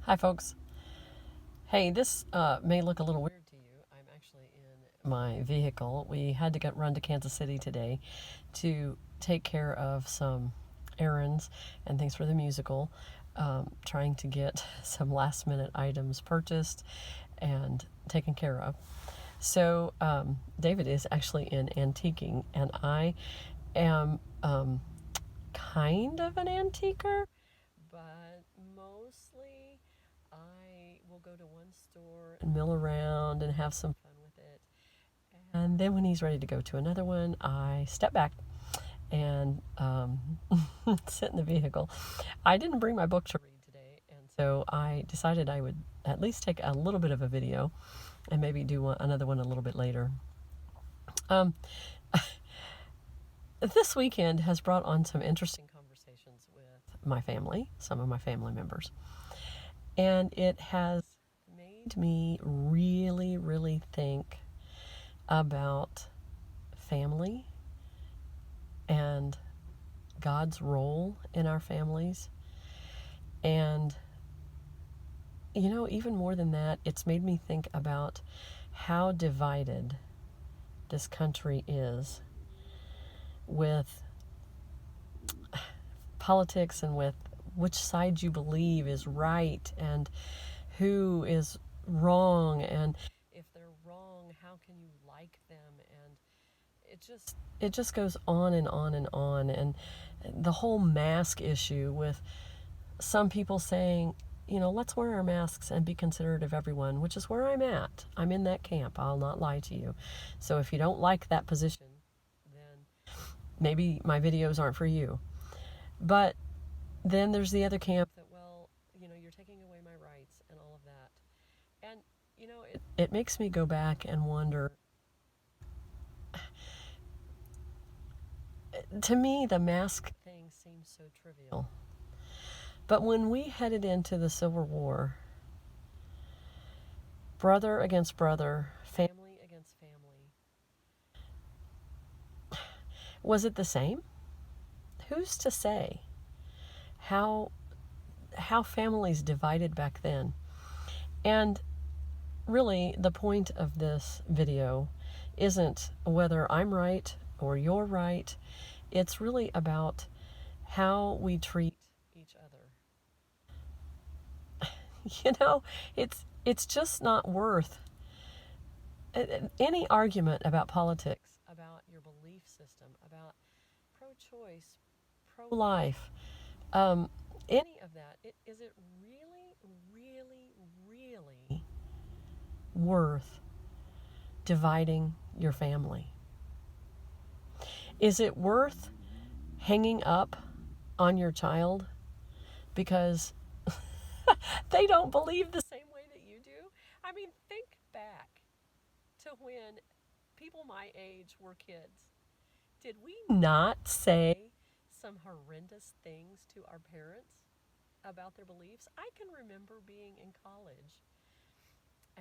Hi, folks. Hey, this may look a little weird to you. I'm actually in my vehicle. We had to run to Kansas City today to take care of some errands and things for the musical, trying to get some last minute items purchased and taken care of. So, David is actually in antiquing, and I am kind of an antiquer, but mostly I will go to one store and mill around and have some fun with it. And then when he's ready to go to another one, I step back and sit in the vehicle. I didn't bring my book to read today, and so I decided I would at least take a little bit of a video and maybe do another one a little bit later. This weekend has brought on some interesting conversations with my family, some of my family members. And it has made me really, really think about family and God's role in our families. And, even more than that, it's made me think about how divided this country is with politics and with which side you believe is right and who is wrong, and if they're wrong, how can you like them? And it just goes on and on and on. And the whole mask issue, with some people saying, let's wear our masks and be considerate of everyone, which is where I'm at. I'm in that camp. I'll not lie to you. So if you don't like that position, then maybe my videos aren't for you. But then there's the other camp that, well, you're taking away my rights and all of that. And, it makes me go back and wonder. To me, the mask thing seems so trivial. But when we headed into the Civil War, brother against brother, family against family, was it the same? Who's to say how families divided back then? And really, the point of this video isn't whether I'm right or you're right. It's really about how we treat each other. It's just not worth any argument about politics, about your belief system, about pro-choice, pro-life, any of that. Is it really, really, really worth dividing your family? Is it worth hanging up on your child because they don't believe the same way that you do? I mean, think back to when people my age were kids. Did we not say some horrendous things to our parents about their beliefs? I can remember being in college.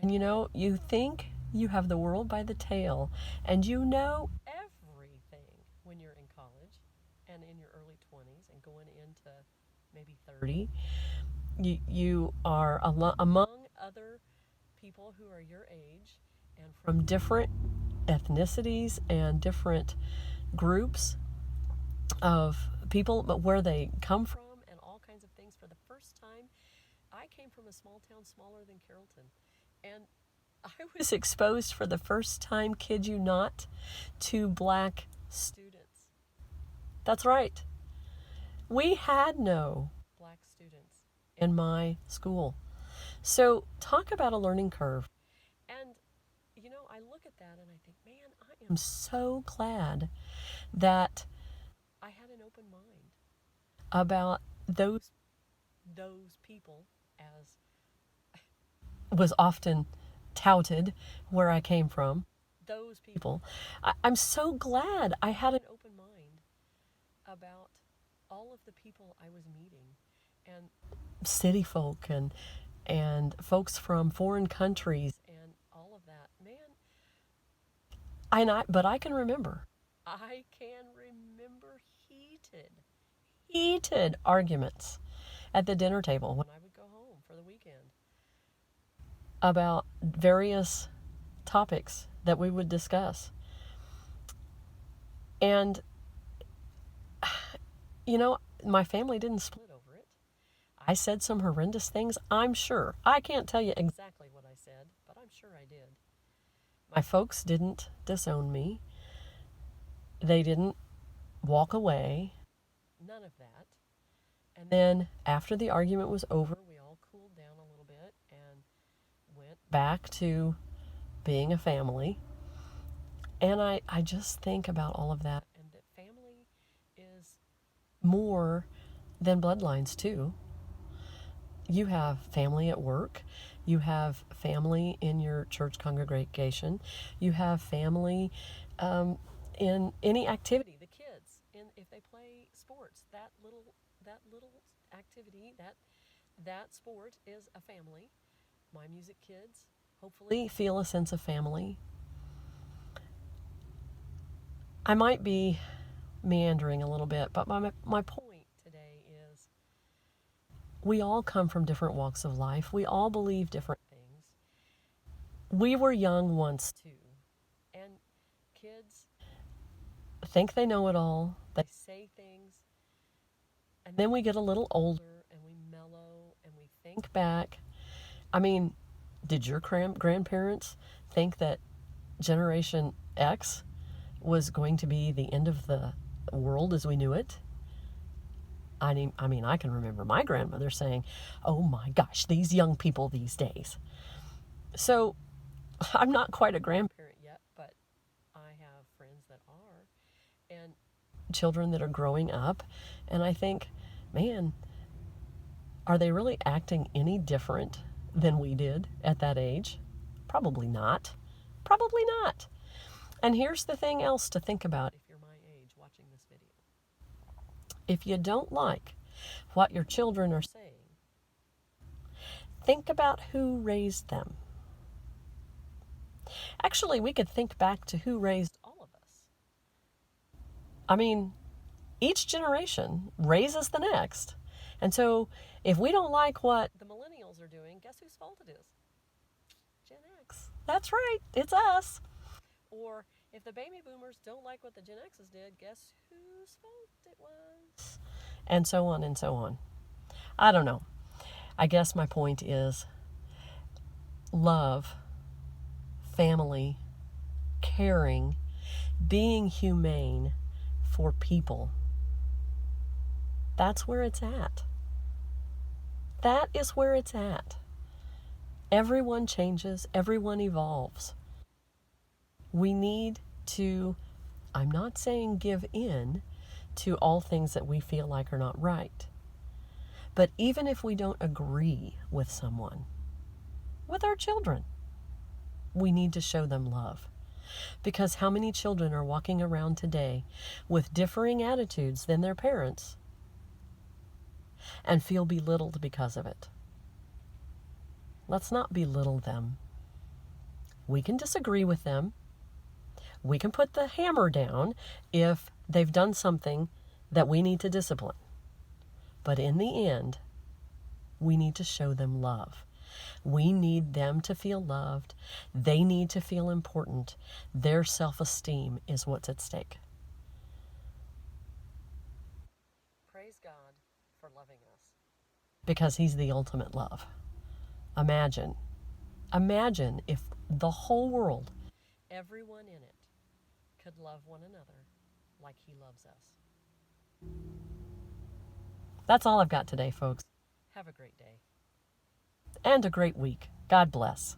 And you think you have the world by the tail, and you know everything when you're in college and in your early 20s and going into maybe 30. You are among other people who are your age and from different ethnicities and different groups of people, but where they come from and all kinds of things. For the first time, I came from a small town smaller than Carrollton, and I was exposed for the first time, kid you not, to black students. That's right. We had no black students in my school. So talk about a learning curve. And, I look at that and I think, man, I am so glad that I had an open mind about those people, as was often touted where I came from. Those people. I'm so glad I had an open mind about all of the people I was meeting, and city folk and folks from foreign countries and all of that. Man, but I can remember. I can remember heated arguments at the dinner table when I would go home for the weekend. weekend about various topics that we would discuss. And, my family didn't split over it. I said some horrendous things, I'm sure. I can't tell you exactly what I said, but I'm sure I did. My folks didn't disown me. They didn't walk away. None of that. And then after the argument was over, we all cooled down a little bit and went back to being a family. And I just think about all of that, and that family is more than bloodlines too. You have family at work. You have family in your church congregation. You have family in any activity. The kids, if they play sports, that little activity, that sport is a family. My music kids hopefully feel a sense of family. I might be meandering a little bit, but my point today is we all come from different walks of life. We all believe different things. We were young once too, and kids think they know it all. They say things, and then we get a little older and we mellow and we think back. I mean, did your grandparents think that Generation X was going to be the end of the world as we knew it? I mean, I can remember my grandmother saying, "Oh my gosh, these young people these days." So I'm not quite a grandparent yet, but I have friends that are, and children that are growing up. And I think, man, are they really acting any different than we did at that age? Probably not. Probably not. And here's the thing else to think about if you're my age watching this video. If you don't like what your children are saying, think about who raised them. Actually, we could think back to who raised all of us. I mean, each generation raises the next. And so if we don't like what the millennials are doing, guess whose fault it is? Gen X. That's right, it's us. Or if the baby boomers don't like what the Gen X's did, guess whose fault it was? And so on and so on. I don't know. I guess my point is love, family, caring, being humane for people. That's where it's at. That is where it's at. Everyone changes, everyone evolves. We need to, I'm not saying give in to all things that we feel like are not right. But even if we don't agree with someone, with our children, we need to show them love. Because how many children are walking around today with differing attitudes than their parents and feel belittled because of it? Let's not belittle them. We can disagree with them. We can put the hammer down if they've done something that we need to discipline. But in the end, we need to show them love. We need them to feel loved. They need to feel important. Their self-esteem is what's at stake. Praise God for loving us. Because He's the ultimate love. Imagine if the whole world, everyone in it, could love one another like He loves us. That's all I've got today, folks. Have a great day. And a great week. God bless.